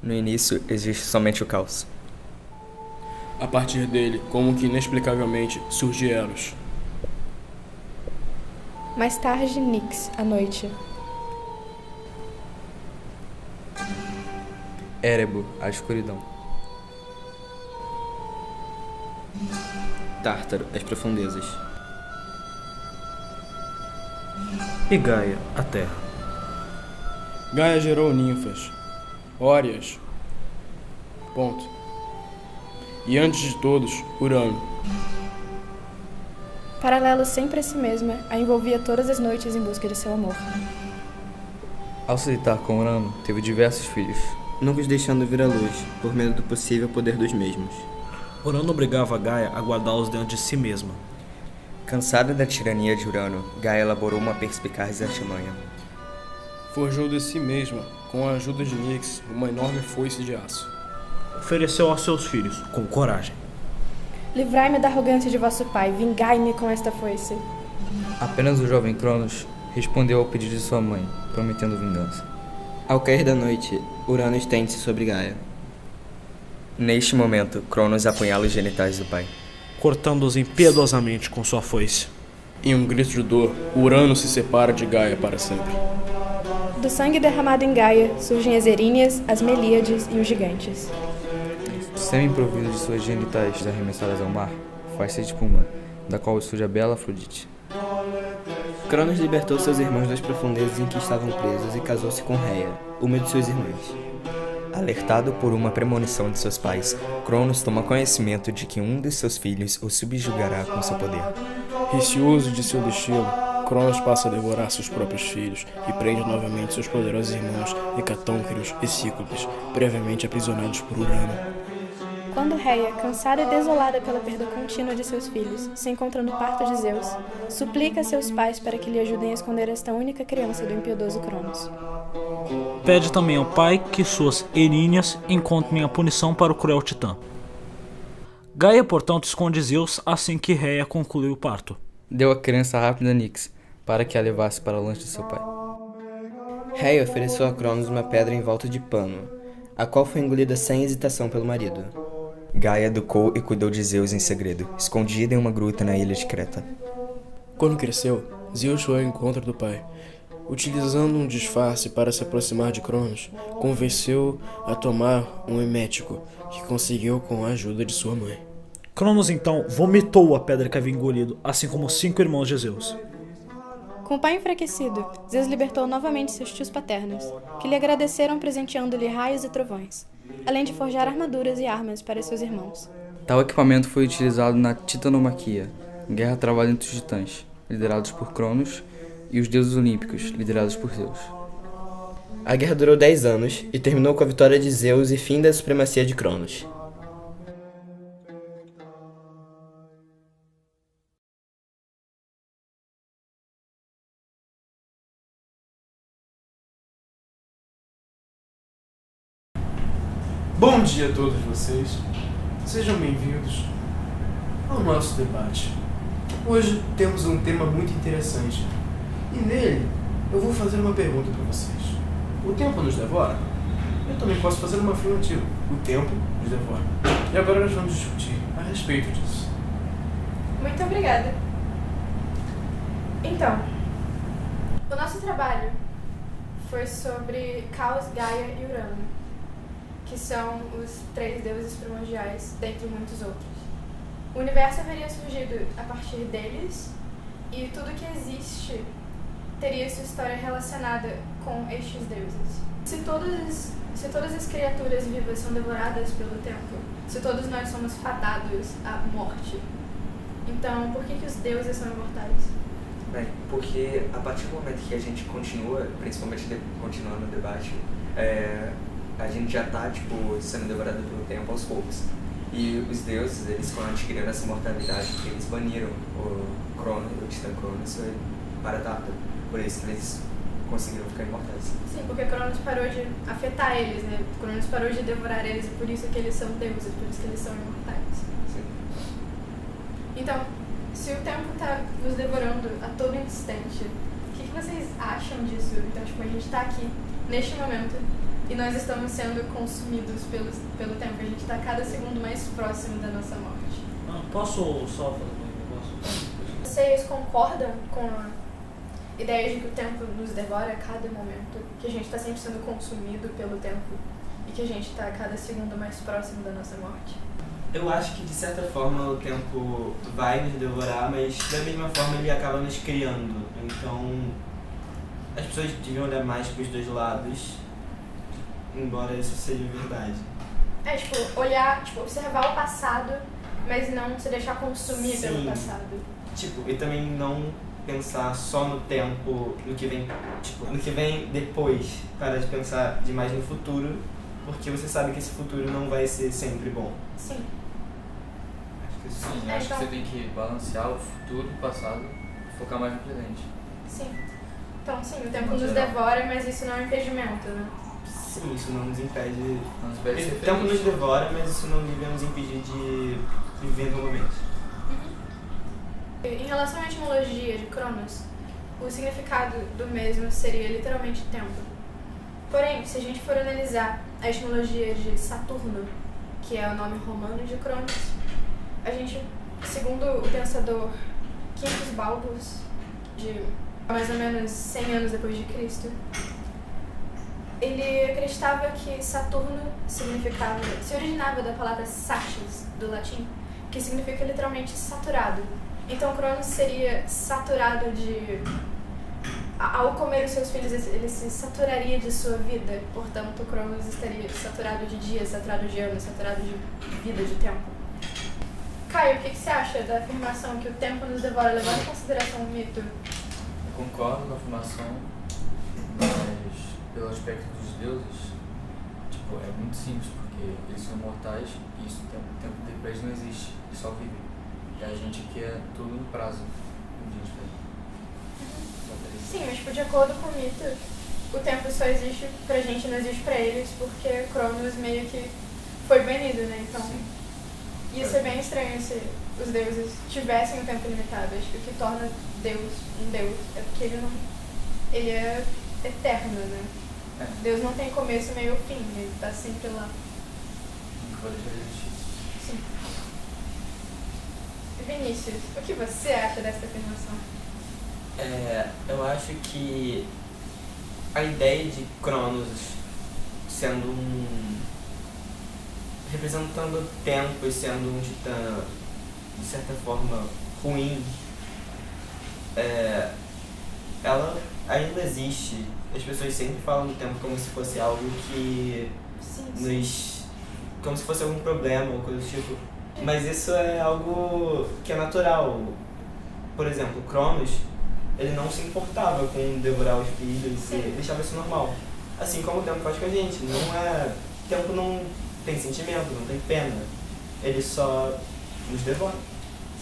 No início, existe somente o caos. A partir dele, como que inexplicavelmente, surge Eros. Mais tarde, Nyx, à noite. Erebo, a escuridão. Tártaro, as profundezas. E Gaia, a terra. Gaia gerou ninfas, Órias. Ponto. E antes de todos, Urano. Paralelo sempre a si mesma, a envolvia todas as noites em busca de seu amor. Ao se deitar com Urano, teve diversos filhos. Nunca os deixando vir à luz, por medo do possível poder dos mesmos. Urano obrigava Gaia a guardá-los dentro de si mesma. Cansada da tirania de Urano, Gaia elaborou uma perspicaz artimanha. Forjou de si mesma, com a ajuda de Nyx, uma enorme foice de aço. Ofereceu aos seus filhos, com coragem. Livrai-me da arrogância de vosso pai, vingai-me com esta foice. Apenas o jovem Cronos respondeu ao pedido de sua mãe, prometendo vingança. Ao cair da noite, Urano estende-se sobre Gaia. Neste momento, Cronos apunhala os genitais do pai. Cortando-os impiedosamente com sua foice. Em um grito de dor, Urano se separa de Gaia para sempre. Do sangue derramado em Gaia, surgem as Eríneas, as Melíades e os gigantes. O sêmen provido de suas genitais arremessadas ao mar faz-se de espuma, da qual surge a bela Afrodite. Cronos libertou seus irmãos das profundezas em que estavam presos e casou-se com Rhea, uma de suas irmãs. Alertado por uma premonição de seus pais, Cronos toma conhecimento de que um de seus filhos o subjugará com seu poder. Receoso de seu destino, Cronos passa a devorar seus próprios filhos e prende novamente seus poderosos irmãos Hecatônqueros e Cíclopes, previamente aprisionados por Urano. Quando Rhea, cansada e desolada pela perda contínua de seus filhos, se encontra no parto de Zeus, suplica a seus pais para que lhe ajudem a esconder esta única criança do impiedoso Cronos. Pede também ao pai que suas Eríneas encontrem a punição para o cruel titã. Gaia, portanto, esconde Zeus assim que Rhea concluiu o parto. Deu a criança rápida a Nyx, para que a levasse para longe de seu pai. Rhea ofereceu a Cronos uma pedra em volta de pano, a qual foi engolida sem hesitação pelo marido. Gaia educou e cuidou de Zeus em segredo, escondida em uma gruta na ilha de Creta. Quando cresceu, Zeus foi ao encontro do pai. Utilizando um disfarce para se aproximar de Cronos, convenceu a tomar um emético, que conseguiu com a ajuda de sua mãe. Cronos então vomitou a pedra que havia engolido, assim como os 5 irmãos de Zeus. Com o pai enfraquecido, Zeus libertou novamente seus tios paternos, que lhe agradeceram presenteando-lhe raios e trovões, além de forjar armaduras e armas para seus irmãos. Tal equipamento foi utilizado na Titanomaquia, guerra travada entre os titãs, liderados por Cronos, e os deuses olímpicos, liderados por Zeus. A guerra durou 10 anos e terminou com a vitória de Zeus e fim da supremacia de Cronos. Bom dia a todos vocês. Sejam bem-vindos ao nosso debate. Hoje temos um tema muito interessante. E nele, eu vou fazer uma pergunta para vocês. O tempo nos devora? Eu também posso fazer uma afirmativa. O tempo nos devora. E agora nós vamos discutir a respeito disso. Muito obrigada. Então, o nosso trabalho foi sobre Caos, Gaia e Urano, que são os 3 deuses primordiais, dentre muitos outros. O universo haveria surgido a partir deles, e tudo que existe teria sua história relacionada com estes deuses. Se todas as criaturas vivas são devoradas pelo tempo, se todos nós somos fadados à morte, então por que os deuses são imortais? Bem, porque a partir do momento que a gente continua, principalmente continuando o debate, a gente já está sendo devorado pelo tempo aos poucos. E os deuses, eles foram adquirindo essa mortalidade porque eles baniram o Titã Cronos para Tártaro. Por isso que eles conseguiram ficar imortais. Sim, porque Cronos parou de afetar eles, né? Cronos parou de devorar eles e por isso que eles são deuses, por isso que eles são imortais. Sim. Então, se o tempo está nos devorando a todo instante, o que vocês acham disso? Então, a gente está aqui, neste momento, E nós estamos sendo consumidos pelo tempo. A gente está cada segundo mais próximo da nossa morte. Posso só fazer um negócio? Vocês concordam com a ideia de que o tempo nos devora a cada momento? Que a gente está sempre sendo consumido pelo tempo? E que a gente está cada segundo mais próximo da nossa morte? Eu acho que de certa forma o tempo vai nos devorar, mas da mesma forma ele acaba nos criando. Então as pessoas deviam olhar mais para os dois lados, embora isso seja verdade. Olhar, observar o passado, mas não se deixar consumir pelo Sim. passado. E também não pensar só no tempo, no que vem depois, para de pensar demais no futuro, porque você sabe que esse futuro não vai ser sempre bom. Sim. Sim, eu acho que você tem que balancear o futuro e o passado e focar mais no presente. Sim. Então, sim, o tempo No nos geral. devora, mas isso não é um impedimento, né? Sim, isso não nos impede. Não nos impede de ser O tempo feliz. nos devora, mas isso não deve nos impedir de viver no momento. Em relação à etimologia de Cronos, o significado do mesmo seria literalmente tempo. Porém, se a gente for analisar a etimologia de Saturno, que é o nome romano de Cronos, a gente, segundo o pensador Quintus Balbus, de mais ou menos 100 anos depois de Cristo, ele acreditava que Saturno se originava da palavra satis, do latim, que significa literalmente saturado. Então Cronos seria saturado de... Ao comer os seus filhos, ele se saturaria de sua vida. Portanto, Cronos estaria saturado de dias, saturado de anos, saturado de vida, de tempo. Caio, o que você acha da afirmação que o tempo nos devora, levando em consideração o mito? Eu concordo com a afirmação, mas pelo aspecto dos deuses, é muito simples, porque eles são imortais e isso, o tempo pra eles não existe, eles só vivem. E a gente aqui é tudo no prazo, um dia diferente. Sim, mas de acordo com o mito, o tempo só existe pra gente, não existe pra eles, porque Cronos meio que foi banido, né? Então, ia ser bem estranho se os deuses tivessem um tempo limitado. Acho que o que torna Deus um deus é porque ele é eterno, né? Deus não tem começo, meio ou fim, ele tá sempre lá. Nunca vai deixar de existir. Sim. Vinícius, o que você acha dessa afirmação? Eu acho que a ideia de Cronos sendo representando o tempo e sendo um titã de certa forma ruim, ela ainda existe. As pessoas sempre falam do tempo como se fosse algo que como se fosse algum problema ou coisa do tipo. Mas isso é algo que é natural. Por exemplo, Cronos, ele não se importava com devorar os filhos, ele deixava isso normal. Assim como o tempo faz com a gente. O tempo não tem sentimento, não tem pena. Ele só nos devora.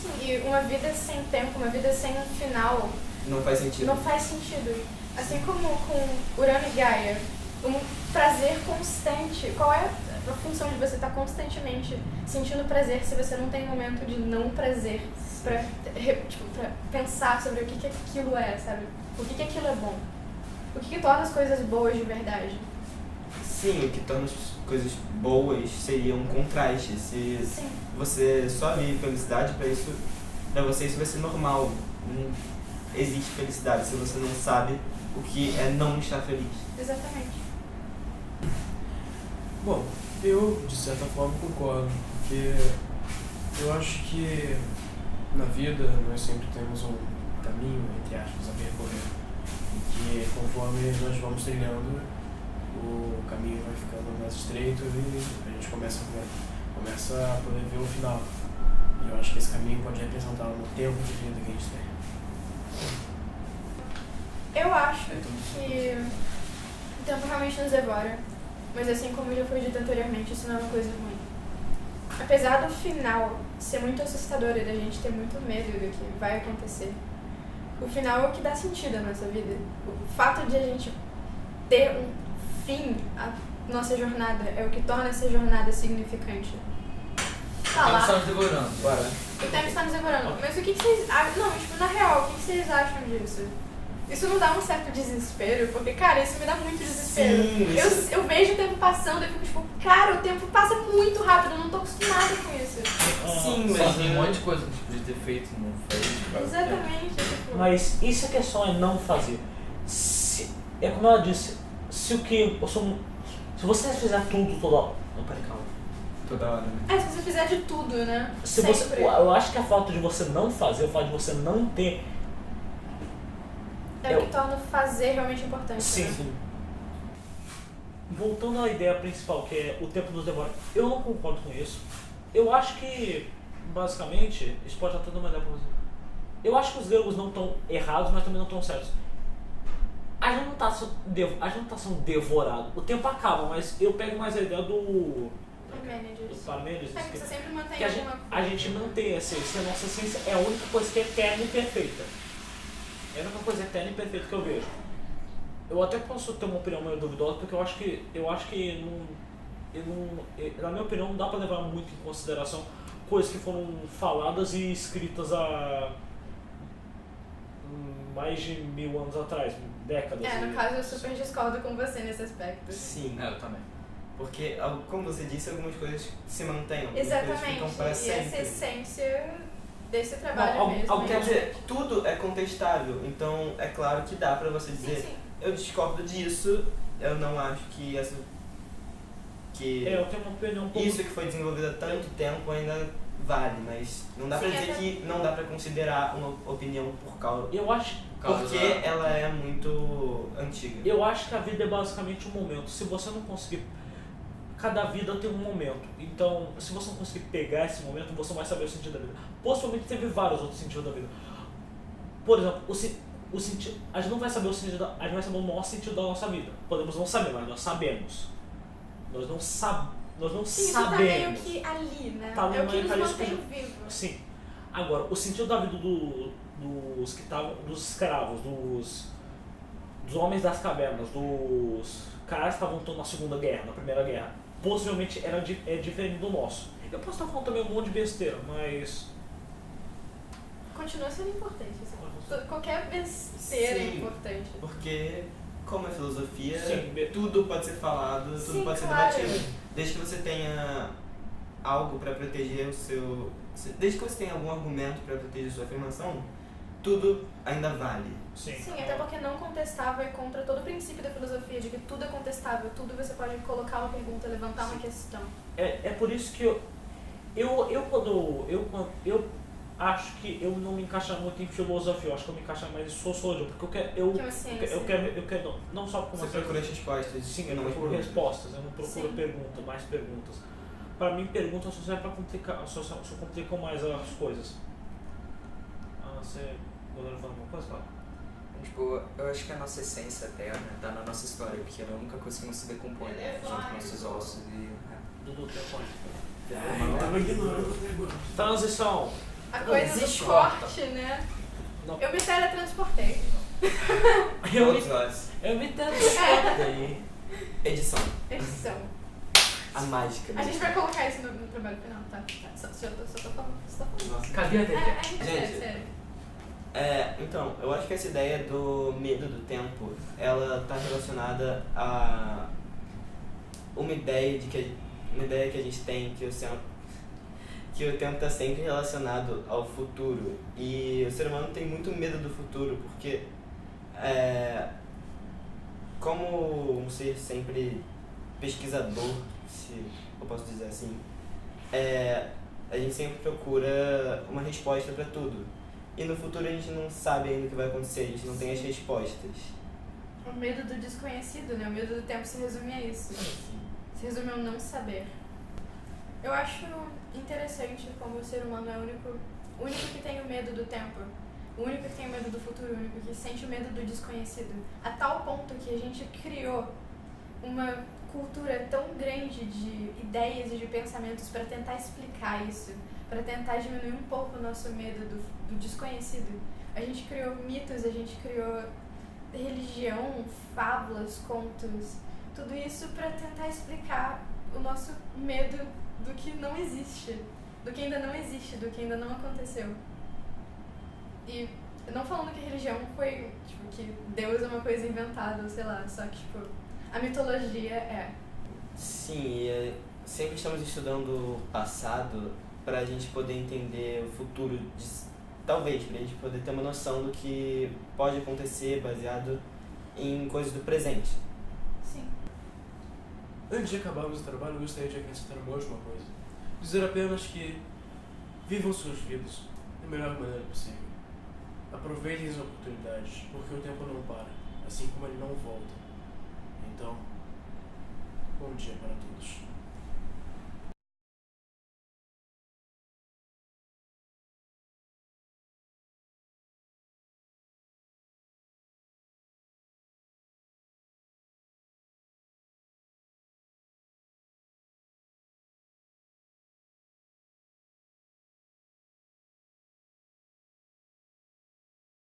Sim, e uma vida sem tempo, uma vida sem um final, Não faz sentido. não faz sentido. Assim como com Urano e Gaia, um prazer constante. Qual é a função de você estar constantemente sentindo prazer se você não tem um momento de não prazer pra pensar sobre o que aquilo é, sabe? Por que aquilo é bom? O que torna as coisas boas de verdade? Sim, o que torna as coisas boas seria um contraste. Se Sim. você só vive felicidade, pra você isso vai ser normal. Não existe felicidade se você não sabe o que é não estar feliz. Exatamente. Bom, eu de certa forma concordo, porque eu acho que na vida nós sempre temos um caminho, entre aspas, a percorrer. E que conforme nós vamos trilhando, o caminho vai ficando mais estreito e a gente começa a poder ver o final. E eu acho que esse caminho pode representar o tempo de vida que a gente tem. Eu acho que o tempo realmente nos devora, mas assim como já foi dito anteriormente, isso não é uma coisa ruim. Apesar do final ser muito assustador e da gente ter muito medo do que vai acontecer, o final é o que dá sentido à nossa vida. O fato de a gente ter um fim à nossa jornada é o que torna essa jornada significante. Estamos só nos devorando. Bora. O tempo está nos devorando. Mas o que vocês acham? Não, na real, o que vocês acham disso? isso não dá um certo desespero, porque, cara, isso me dá muito desespero. Sim, isso... Eu vejo o tempo passando e fico tipo, cara, o tempo passa muito rápido, eu não tô acostumada com isso. Sim, Só mas tem um monte de coisa que a gente podia ter feito, não fez. Exatamente. Tipo... Mas e se a questão é não fazer? É como ela disse, se você fizer tudo toda hora. Não, peraí, calma. Toda hora, né? É, se você fizer de tudo, né? Eu acho que a falta de você não fazer, o fato de você não ter. É o que torna o fazer realmente importante. Sim, né? sim. Voltando à ideia principal, que é o tempo nos devora, eu não concordo com isso. Eu acho que, basicamente, isso pode até dar uma ideia pra você. Eu acho que os gregos não estão errados, mas também não estão certos. A gente não está sendo devorado. O tempo acaba, mas eu pego mais a ideia do Parmênides. É que você sempre mantém que a gente mantém a essência. A nossa essência é a única coisa que é eterna e perfeita. É a única coisa eterna e perfeita que eu vejo. Eu até posso ter uma opinião meio duvidosa, porque eu acho que na minha opinião não dá pra levar muito em consideração coisas que foram faladas e escritas há mais de 1000 anos atrás, décadas. No caso eu super discordo com você nesse aspecto. Sim. Eu também. Porque, como você disse, algumas coisas se mantêm, algumas Exatamente. coisas ficam para E sempre. essa essência desse trabalho mesmo. Quer dizer, tudo é contestável, então é claro que dá pra você dizer, Sim. eu discordo disso, eu não acho que eu tenho uma opinião um pouco... isso que foi desenvolvido há tanto tempo ainda vale, mas não dá pra dizer que não dá pra considerar uma opinião por causa... Eu acho... Porque ela é muito antiga. Eu acho que a vida é basicamente um momento. Se você não conseguir... Cada vida tem um momento. Então, se você não conseguir pegar esse momento, você não vai saber o sentido da vida. Possivelmente teve vários outros sentidos da vida. Por exemplo, o sentido... A gente não vai saber o sentido a gente vai saber o nosso sentido da nossa vida. Podemos não saber, mas nós sabemos. Nós não sabemos. Sim, isso tá meio que ali, né? Tá é o que nos ali, mantém vivos. Sim. Agora, o sentido da vida dos que estavam, dos escravos, dos homens das cavernas, dos caras que estavam lutando na Segunda Guerra, na Primeira Guerra, possivelmente é diferente do nosso. Eu posso estar falando também um monte de besteira, mas... Continua sendo importante. Assim. Qualquer besteira é importante. Porque, como é filosofia, Sim. tudo pode ser falado, tudo Sim, pode ser claro. debatido. Desde que você tenha algo para proteger o seu... Desde que você tenha algum argumento para proteger a sua afirmação, tudo ainda vale. Sim, até porque não contestável é contra todo o princípio da filosofia, de que tudo é contestável, tudo você pode colocar uma pergunta, levantar uma questão. É por isso que eu acho que eu não me encaixo muito em filosofia, eu acho que eu me encaixo mais em sociologia, porque eu quero não só como você procura respostas. Sim, eu não procuro respostas, eu não procuro mais perguntas. Para mim, perguntas só servem para complicar, só complicam mais as coisas. Você gostaria de falar alguma coisa, Cláudio? Tipo, eu acho que a nossa essência eterna tá na nossa história, porque ela é a única coisa que não se decompõe, junto com nossos ossos e... Dudu, telefone. Transição. A coisa do corte, né? Não. Eu me teletransportei. Todos nós. Eu me transportei. Edição. Edição. A mágica. A gente vai colocar isso no trabalho final, tá? Só tô falando. Nossa. Cadê a A TV? gente Gente. sério. Então, eu acho que essa ideia do medo do tempo, ela está relacionada a uma ideia que a gente tem que o tempo está sempre relacionado ao futuro, e o ser humano tem muito medo do futuro porque como um ser sempre pesquisador, se eu posso dizer assim, a gente sempre procura uma resposta para tudo. E no futuro a gente não sabe ainda o que vai acontecer, a gente não tem as respostas. O medo do desconhecido, né? O medo do tempo se resume a isso. Se resume ao não saber. Eu acho interessante como o ser humano é o único que tem o medo do tempo. O único que tem o medo do futuro, o único que sente o medo do desconhecido. A tal ponto que a gente criou uma cultura tão grande de ideias e de pensamentos para tentar explicar isso, para tentar diminuir um pouco o nosso medo do desconhecido. A gente criou mitos, a gente criou religião, fábulas, contos, tudo isso para tentar explicar o nosso medo do que não existe, do que ainda não existe, do que ainda não aconteceu. E Não falando que a religião foi, tipo, que Deus é uma coisa inventada, sei lá, só que, tipo, a mitologia é. Sim, sempre estamos estudando o passado para a gente poder entender o futuro, talvez, para a gente poder ter uma noção do que pode acontecer baseado em coisas do presente. Sim. Antes de acabarmos o trabalho, eu gostaria de acrescentar uma última coisa. Dizer apenas que vivam suas vidas da melhor maneira possível. Aproveitem as oportunidades, porque o tempo não para, assim como ele não volta. Então, bom dia para todos.